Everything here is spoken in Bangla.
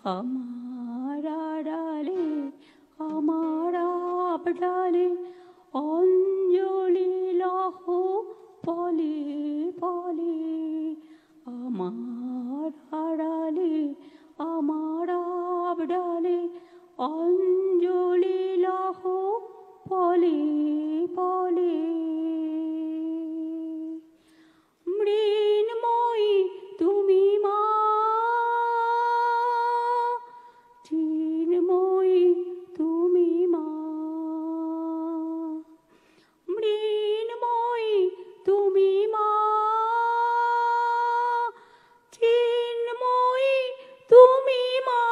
আমার আড়ালে আমার আবডালে অঞ্জলি লহ পলে পলে। আমার আড়ালে আমার আবডালে অঞ্জলি লহ পলে পলে। মৃন্ময়ী তুমি মা, চিন্ময়ী তুমি মা। মৃন্ময়ী তুমি মা, চিন্ময়ী তুমি মা।